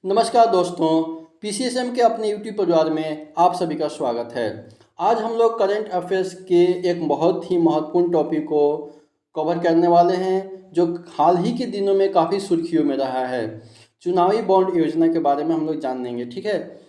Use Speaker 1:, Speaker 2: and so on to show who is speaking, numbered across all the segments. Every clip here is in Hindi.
Speaker 1: नमस्कार दोस्तों, पीसीएसएम के अपने यूट्यूब परिवार में आप सभी का स्वागत है। आज हम लोग करंट अफेयर्स के एक बहुत ही महत्वपूर्ण टॉपिक को कवर करने वाले हैं, जो हाल ही के दिनों में काफ़ी सुर्खियों में रहा है। चुनावी बॉन्ड योजना के बारे में हम लोग जानेंगे, ठीक है।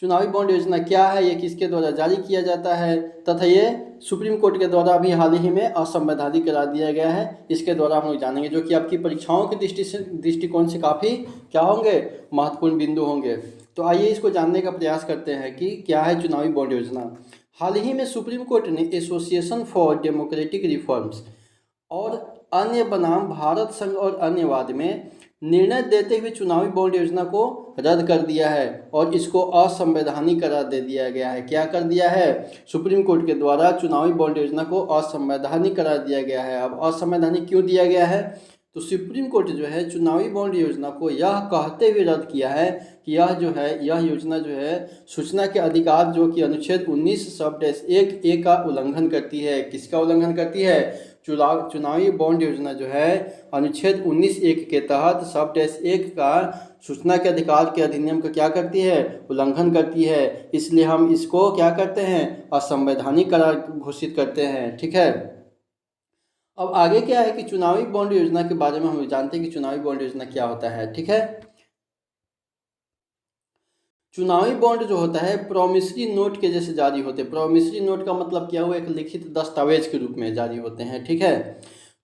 Speaker 1: चुनावी बॉन्ड योजना क्या है, ये किसके द्वारा जारी किया जाता है तथा ये सुप्रीम कोर्ट के द्वारा अभी हाल ही में असंवैधानिक करार दिया गया है। इसके द्वारा हम लोग जानेंगे, जो कि आपकी परीक्षाओं के दृष्टिकोण से काफ़ी क्या होंगे, महत्वपूर्ण बिंदु होंगे। तो आइए इसको जानने का प्रयास करते हैं कि क्या है चुनावी बॉन्ड योजना। हाल ही में सुप्रीम कोर्ट ने एसोसिएशन फॉर डेमोक्रेटिक रिफॉर्म्स और अन्य बनाम भारत संघ और अन्यवाद में निर्णय देते हुए चुनावी बॉन्ड योजना को रद्द कर दिया है और इसको असंवैधानिक करार दे दिया गया है। क्या कर दिया है? सुप्रीम कोर्ट के द्वारा चुनावी बॉन्ड योजना को असंवैधानिक करार दिया गया है। अब असंवैधानिक क्यों दिया गया है? तो सुप्रीम कोर्ट जो है चुनावी बॉन्ड योजना को यह कहते हुए रद्द किया है कि यह योजना जो है सूचना के अधिकार जो कि अनुच्छेद 19(1) का उल्लंघन करती है। किसका उल्लंघन करती है? चुनावी बॉन्ड योजना जो है अनुच्छेद 19(1) के तहत (1) का सूचना के अधिकार के अधिनियम का क्या करती है? उल्लंघन करती है। इसलिए हम इसको क्या करते हैं? असंवैधानिक करार घोषित करते हैं, ठीक है। अब आगे क्या है कि चुनावी बॉन्ड योजना के बारे में हम जानते हैं कि चुनावी बॉन्ड योजना क्या होता है, ठीक है। चुनावी बॉन्ड जो होता है प्रॉमिसरी नोट के जैसे जारी होते हैं। प्रॉमिसरी नोट का मतलब क्या हुआ? एक लिखित दस्तावेज के रूप में जारी होते हैं, ठीक है।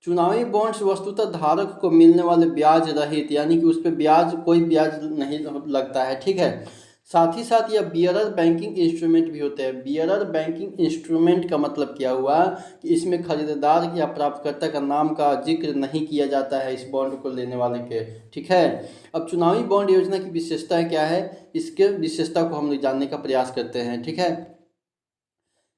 Speaker 1: चुनावी बॉन्ड्स वस्तुतः धारक को मिलने वाले ब्याज रहित, यानी कि उस पर कोई ब्याज नहीं लगता है, ठीक है। साथ ही साथ यह बियरर बैंकिंग इंस्ट्रूमेंट भी होते हैं। बियरर बैंकिंग इंस्ट्रूमेंट का मतलब क्या हुआ कि इसमें खरीदार या प्राप्तकर्ता का नाम का जिक्र नहीं किया जाता है इस बॉन्ड को लेने वाले के, ठीक है। अब चुनावी बॉन्ड योजना की विशेषता क्या है, इसके विशेषता को हम लोग जानने का प्रयास करते हैं, ठीक है।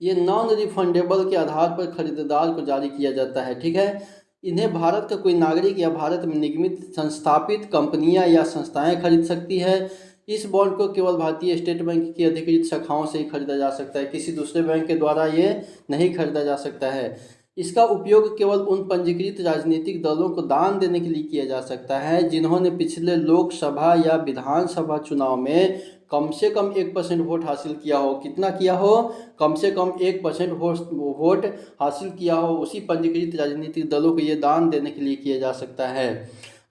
Speaker 1: ये नॉन रिफंडेबल के आधार पर खरीदार को जारी किया जाता है, ठीक है। इन्हें भारत का कोई नागरिक या भारत में निगमित संस्थापित कंपनियां या संस्थाएं खरीद सकती है। इस बॉन्ड को केवल भारतीय स्टेट बैंक की अधिकृत शाखाओं से ही खरीदा जा सकता है। किसी दूसरे बैंक के द्वारा ये नहीं खरीदा जा सकता है। इसका उपयोग केवल उन पंजीकृत राजनीतिक दलों को दान देने के लिए किया जा सकता है जिन्होंने पिछले लोकसभा या विधानसभा चुनाव में कम से कम 1% वोट हासिल किया हो। कितना किया हो? कम से कम 1% वोट हासिल किया हो। उसी पंजीकृत राजनीतिक दलों को ये दान देने के लिए किया जा सकता है।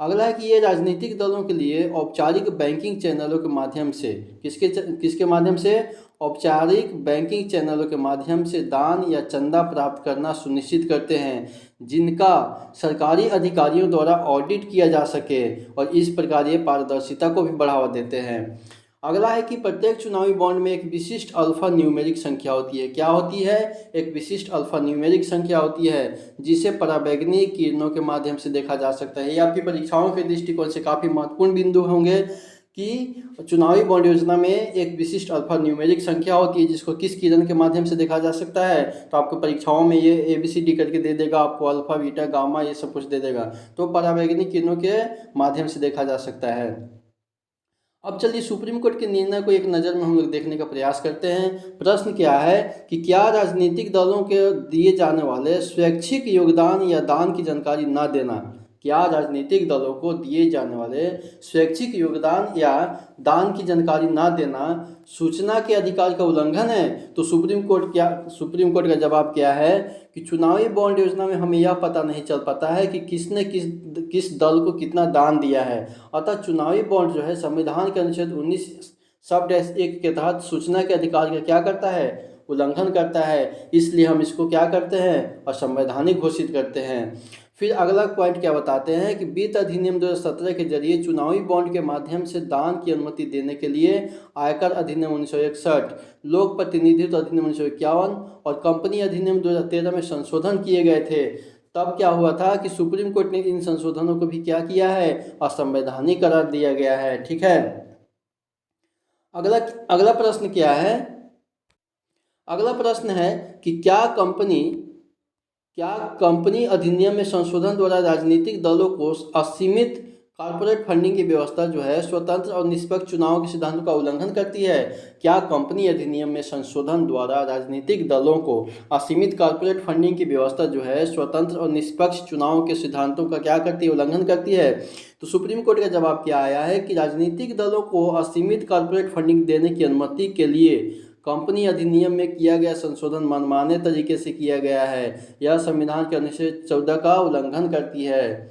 Speaker 1: अगला है कि ये राजनीतिक दलों के लिए औपचारिक बैंकिंग चैनलों के माध्यम से किसके माध्यम से? औपचारिक बैंकिंग चैनलों के माध्यम से दान या चंदा प्राप्त करना सुनिश्चित करते हैं, जिनका सरकारी अधिकारियों द्वारा ऑडिट किया जा सके, और इस प्रकार ये पारदर्शिता को भी बढ़ावा देते हैं। अगला है कि प्रत्येक चुनावी बॉन्ड में एक विशिष्ट अल्फा न्यूमेरिक संख्या होती है। क्या होती है? एक विशिष्ट अल्फा न्यूमेरिक संख्या होती है जिसे पराबैंगनी किरणों के माध्यम से देखा जा सकता है। ये आपकी परीक्षाओं के दृष्टिकोण से काफ़ी महत्वपूर्ण बिंदु होंगे कि चुनावी बॉन्ड योजना में एक विशिष्ट अल्फा न्यूमेरिक संख्या होती है जिसको किस किरण के माध्यम से देखा जा सकता है। तो आपको परीक्षाओं में ये ABCD करके दे देगा, आपको अल्फा बीटा गामा ये सब कुछ दे देगा। तो पराबैंगनी किरणों के माध्यम से देखा जा सकता है। अब चलिए सुप्रीम कोर्ट के निर्णय को एक नज़र में हम लोग देखने का प्रयास करते हैं। प्रश्न क्या है कि क्या राजनीतिक दलों के दिए जाने वाले स्वैच्छिक योगदान या दान की जानकारी न देना, क्या राजनीतिक दलों को दिए जाने वाले स्वैच्छिक योगदान या दान की जानकारी न देना सूचना के अधिकार का उल्लंघन है? तो सुप्रीम कोर्ट का जवाब क्या है कि चुनावी बॉन्ड योजना में हमें यह पता नहीं चल पाता है कि किसने किस दल को कितना दान दिया है। अतः चुनावी बॉन्ड जो है संविधान के अनुच्छेद 19(1) के तहत सूचना के अधिकार का क्या करता है? उल्लंघन करता है। इसलिए हम इसको क्या करते हैं? असंवैधानिक घोषित करते हैं। फिर अगला पॉइंट क्या बताते हैं कि वित्त अधिनियम 2017 के जरिए चुनावी बॉन्ड के माध्यम से दान की अनुमति देने के लिए आयकर अधिनियम 1961, लोक प्रतिनिधित्व अधिनियम 1951 और कंपनी अधिनियम 2013 में संशोधन किए गए थे। तब क्या हुआ था कि सुप्रीम कोर्ट ने इन संशोधनों को भी क्या किया है? असंवैधानिक करार दिया गया है, ठीक है। अगला प्रश्न क्या है? अगला प्रश्न है कि क्या कंपनी अधिनियम में संशोधन द्वारा राजनीतिक दलों को असीमित कॉर्पोरेट फंडिंग की व्यवस्था जो है स्वतंत्र और निष्पक्ष चुनाव के सिद्धांतों का उल्लंघन करती है। क्या कंपनी अधिनियम में संशोधन द्वारा राजनीतिक दलों को असीमित कॉर्पोरेट फंडिंग की व्यवस्था जो है स्वतंत्र और निष्पक्ष चुनाव के सिद्धांतों का क्या करती है, उल्लंघन करती है? तो सुप्रीम कोर्ट का जवाब क्या आया है कि राजनीतिक दलों को असीमित कॉर्पोरेट फंडिंग देने की अनुमति के लिए कंपनी अधिनियम में किया गया संशोधन मनमाने तरीके से किया गया है। यह संविधान के अनुच्छेद 14 का उल्लंघन करती है।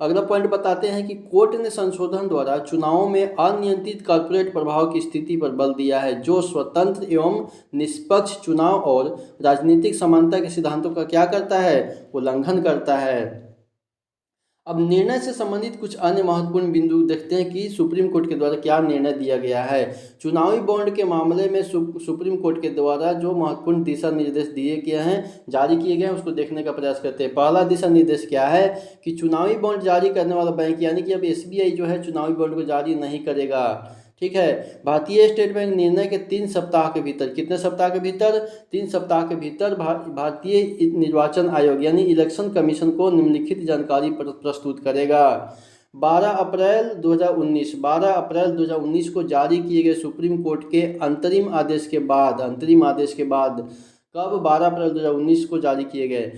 Speaker 1: अगला पॉइंट बताते हैं कि कोर्ट ने संशोधन द्वारा चुनावों में अनियंत्रित कॉर्पोरेट प्रभाव की स्थिति पर बल दिया है, जो स्वतंत्र एवं निष्पक्ष चुनाव और राजनीतिक समानता के सिद्धांतों का क्या करता है, उल्लंघन करता है। अब निर्णय से संबंधित कुछ अन्य महत्वपूर्ण बिंदु देखते हैं कि सुप्रीम कोर्ट के द्वारा क्या निर्णय दिया गया है। चुनावी बॉन्ड के मामले में सुप्रीम कोर्ट के द्वारा जो महत्वपूर्ण दिशा निर्देश दिए गए हैं, जारी किए गए हैं, उसको देखने का प्रयास करते हैं। पहला दिशा निर्देश क्या है कि चुनावी बॉन्ड जारी करने वाला बैंक यानी कि अब SBI जो है चुनावी बॉन्ड को जारी नहीं करेगा। ठीक है। भारतीय स्टेट बैंक निर्णय के 3 सप्ताह के भीतर, कितने सप्ताह के भीतर? 3 सप्ताह के भीतर भारतीय निर्वाचन आयोग यानी इलेक्शन कमीशन को निम्नलिखित जानकारी प्रस्तुत करेगा। 12 अप्रैल 2019 को जारी किए गए सुप्रीम कोर्ट के अंतरिम आदेश के बाद कब? 12 अप्रैल 2019 को जारी किए गए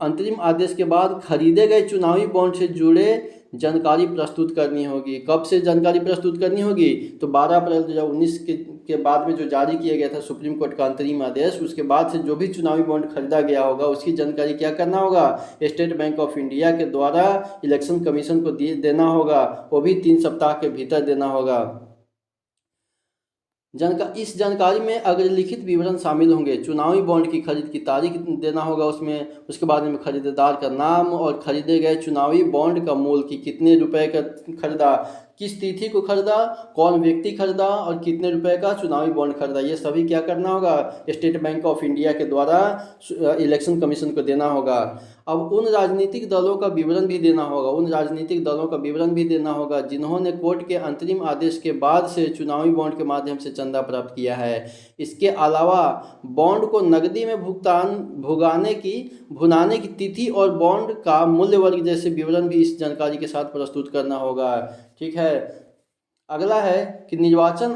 Speaker 1: अंतरिम आदेश के बाद खरीदे गए चुनावी बॉन्ड से जुड़े जानकारी प्रस्तुत करनी होगी। कब से जानकारी प्रस्तुत करनी होगी? तो 12 अप्रैल 2019 के बाद में जो जारी किया गया था सुप्रीम कोर्ट का अंतरिम आदेश, उसके बाद से जो भी चुनावी बॉन्ड खरीदा गया होगा उसकी जानकारी क्या करना होगा? स्टेट बैंक ऑफ इंडिया के द्वारा इलेक्शन कमीशन को देना होगा, वो भी 3 सप्ताह के भीतर देना होगा। इस जानकारी में अगर लिखित विवरण शामिल होंगे, चुनावी बॉन्ड की खरीद की तारीख देना होगा उसमें, उसके बाद में खरीदार का नाम और खरीदे गए चुनावी बॉन्ड का मूल्य कि कितने रुपए का खरीदा, किस तिथि को खरीदा, कौन व्यक्ति खरीदा और कितने रुपए का चुनावी बॉन्ड खरीदा, ये सभी क्या करना होगा? स्टेट बैंक ऑफ इंडिया के द्वारा इलेक्शन कमीशन को देना होगा। अब उन राजनीतिक दलों का विवरण भी देना होगा जिन्होंने कोर्ट के अंतरिम आदेश के बाद से चुनावी बॉन्ड के माध्यम से चंदा प्राप्त किया है। इसके अलावा बॉन्ड को नकदी में भुनाने की तिथि और बॉन्ड का मूल्य वर्ग जैसे विवरण भी इस जानकारी के साथ प्रस्तुत करना होगा। ठीक है। अगला है कि निर्वाचन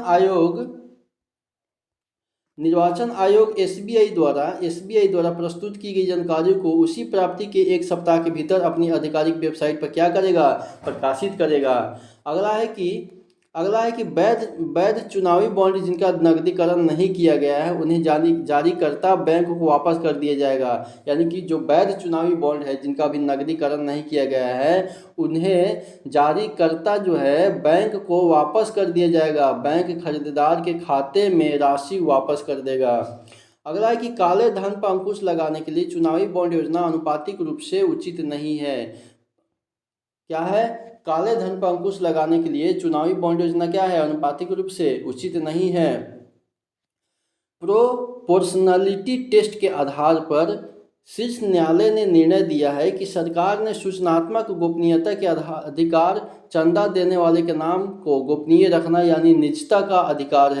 Speaker 1: आयोग SBI द्वारा प्रस्तुत की गई जानकारी को उसी प्राप्ति के 1 सप्ताह के भीतर अपनी आधिकारिक वेबसाइट पर क्या करेगा? प्रकाशित करेगा। अगला है कि वैध चुनावी बॉन्ड जिनका नकदीकरण नहीं किया गया है उन्हें जारीकर्ता बैंक को वापस कर दिया जाएगा। यानी कि जो वैध चुनावी बॉन्ड है जिनका भी नकदीकरण नहीं किया गया है उन्हें जारीकर्ता जो है बैंक को वापस कर दिया जाएगा। बैंक खरीदार के खाते में राशि वापस कर देगा। अगला है कि काले धन पर अंकुश लगाने के लिए चुनावी बॉन्ड योजना आनुपातिक रूप से उचित नहीं है। क्या है? काले धन पर अंकुश लगाने के लिए चुनावी बॉन्ड योजना क्या है? आनुपातिक रूप से उचित नहीं है। प्रोपोर्शनलिटी टेस्ट के आधार पर शीर्ष न्यायालय ने निर्णय दिया है कि सरकार ने सूचनात्मक गोपनीयता के अधिकार चंदा देने वाले के नाम को गोपनीय रखना यानी निजता का अधिकार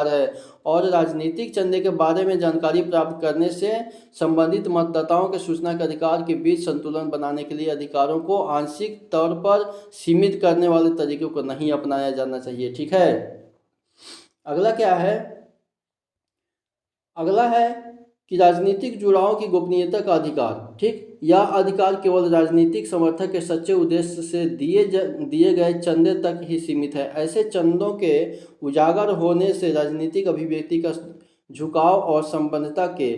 Speaker 1: है और राजनीतिक चंदे के बारे में जानकारी प्राप्त करने से संबंधित मतदाताओं के सूचना के अधिकार के बीच संतुलन बनाने के लिए अधिकारों को आंशिक तौर पर सीमित करने वाले तरीकों को नहीं अपनाया जाना चाहिए। ठीक है। अगला क्या है? अगला है कि राजनीतिक जुड़ाव की गोपनीयता का अधिकार। ठीक, यह अधिकार केवल राजनीतिक समर्थक के सच्चे उद्देश्य से दिए गए चंदे तक ही सीमित है। ऐसे चंदों के उजागर होने से राजनीतिक अभिव्यक्ति का झुकाव और संबद्धता के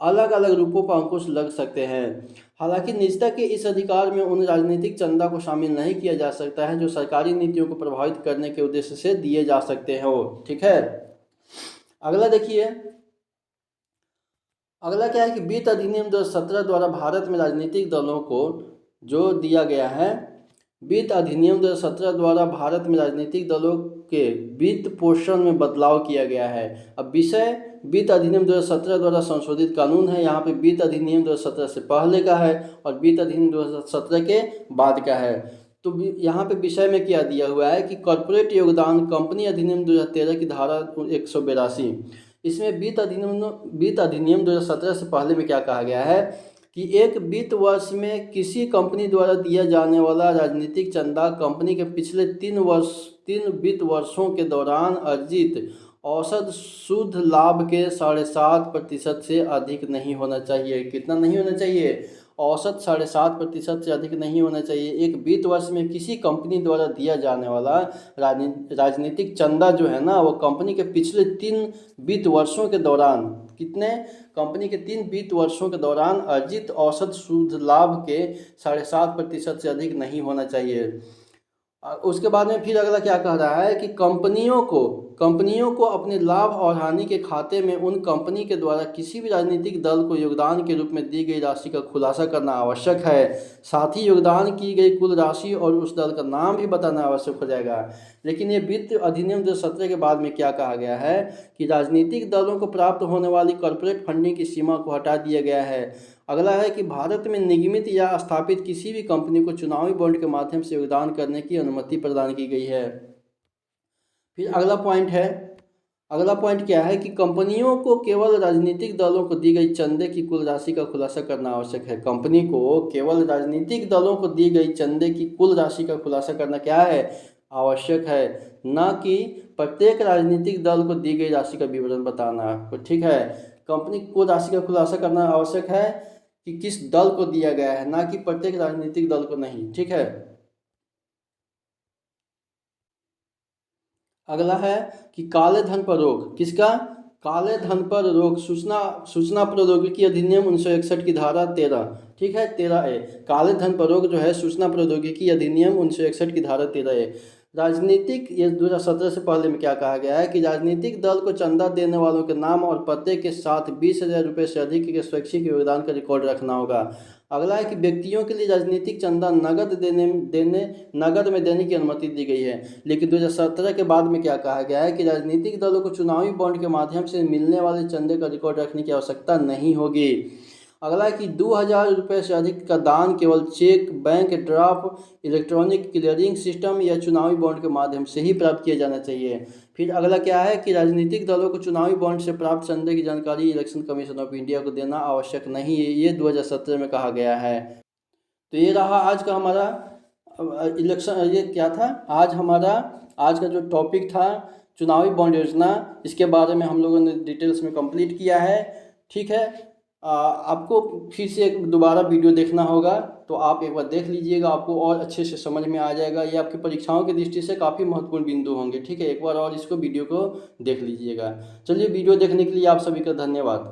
Speaker 1: अलग अलग रूपों पर अंकुश लग सकते हैं। हालांकि निजता के इस अधिकार में उन राजनीतिक चंदा को शामिल नहीं किया जा सकता है जो सरकारी नीतियों को प्रभावित करने के उद्देश्य से दिए जा सकते हो। ठीक है। अगला देखिए, अगला क्या है कि वित्त अधिनियम 2017 द्वारा भारत में राजनीतिक दलों को जो दिया गया है, वित्त अधिनियम 2017 द्वारा भारत में राजनीतिक दलों के वित्त पोषण में बदलाव किया गया है। अब विषय वित्त अधिनियम 2017 द्वारा संशोधित कानून है। यहाँ पे वित्त अधिनियम 2017 से पहले का है और वित्त अधिनियम 2017 के बाद का है। तो यहाँ पे विषय में क्या दिया हुआ है कि कॉर्पोरेट योगदान कंपनी अधिनियम 2013 की धारा 182, इसमें वित्त अधिनियम 2017 से पहले में क्या कहा गया है कि एक वित्त वर्ष में किसी कंपनी द्वारा दिया जाने वाला राजनीतिक चंदा कंपनी के पिछले 3 वित्त वर्षों के दौरान अर्जित औसत शुद्ध लाभ के 7.5% से अधिक नहीं होना चाहिए। कितना नहीं होना चाहिए? औसत 7.5% से अधिक नहीं होना चाहिए। एक वित्त वर्ष में किसी कंपनी द्वारा दिया जाने वाला राजनीतिक चंदा जो है ना, वो कंपनी के पिछले 3 वित्त वर्षों के दौरान, कितने? कंपनी के 3 वित्त वर्षों के दौरान अर्जित औसत शुद्ध लाभ के 7.5% से अधिक नहीं होना चाहिए। उसके बाद में फिर अगला क्या कह रहा है कि कंपनियों को अपने लाभ और हानि के खाते में उन कंपनी के द्वारा किसी भी राजनीतिक दल को योगदान के रूप में दी गई राशि का खुलासा करना आवश्यक है। साथ ही योगदान की गई कुल राशि और उस दल का नाम भी बताना आवश्यक हो जाएगा। लेकिन ये वित्त अधिनियम 2017 के बाद में क्या कहा गया है कि राजनीतिक दलों को प्राप्त होने वाली कॉर्पोरेट फंडिंग की सीमा को हटा दिया गया है। अगला है कि भारत में निगमित या स्थापित किसी भी कंपनी को चुनावी बॉन्ड के माध्यम से योगदान करने की अनुमति प्रदान की गई है। फिर अगला पॉइंट क्या है कि कंपनियों को केवल राजनीतिक दलों को दी गई चंदे की कुल राशि का खुलासा करना आवश्यक है। कंपनी को केवल राजनीतिक दलों को दी गई चंदे की कुल राशि का खुलासा करना क्या है? आवश्यक है, न कि प्रत्येक राजनीतिक दल को दी गई राशि का विवरण बताना। तो ठीक है, कंपनी को राशि का खुलासा करना आवश्यक है कि किस दल को दिया गया है, ना कि प्रत्येक राजनीतिक दल को नहीं। ठीक है। अगला है कि काले धन पर रोक। किसका? काले धन पर रोक। सूचना प्रौद्योगिकी अधिनियम 1961 की धारा 13, ठीक है, 13A। काले धन पर रोक जो है सूचना प्रौद्योगिकी अधिनियम 1961 की धारा 13A। राजनीतिक, ये 2017 से पहले में क्या कहा गया है कि राजनीतिक दल को चंदा देने वालों के नाम और पते के साथ 20,000 रुपये से अधिक के स्वैच्छिक योगदान का रिकॉर्ड रखना होगा। अगला है कि व्यक्तियों के लिए राजनीतिक चंदा नगद में देने की अनुमति दी गई है। लेकिन 2017 के बाद में क्या कहा गया है कि राजनीतिक दलों को चुनावी बॉन्ड के माध्यम से मिलने वाले चंदे का रिकॉर्ड रखने की आवश्यकता नहीं होगी। अगला है कि 2,000 रुपये से अधिक का दान केवल cheque, bank draft, electronic clearing system या चुनावी बॉन्ड के माध्यम से ही प्राप्त किया जाना चाहिए। फिर अगला क्या है कि राजनीतिक दलों को चुनावी बॉन्ड से प्राप्त चंदे की जानकारी इलेक्शन कमीशन ऑफ इंडिया को देना आवश्यक नहीं है। ये 2017 में कहा गया है। तो ये रहा आज का हमारा इलेक्शन, ये क्या था आज का जो टॉपिक था, चुनावी बॉन्ड योजना। इसके बारे में हम लोगों ने डिटेल्स में कंप्लीट किया है। ठीक है, आपको फिर से दोबारा वीडियो देखना होगा, तो आप एक बार देख लीजिएगा, आपको और अच्छे से समझ में आ जाएगा। ये आपकी परीक्षाओं की दृष्टि से काफ़ी महत्वपूर्ण बिंदु होंगे। ठीक है, एक बार और इसको वीडियो को देख लीजिएगा। चलिए, वीडियो देखने के लिए आप सभी का धन्यवाद।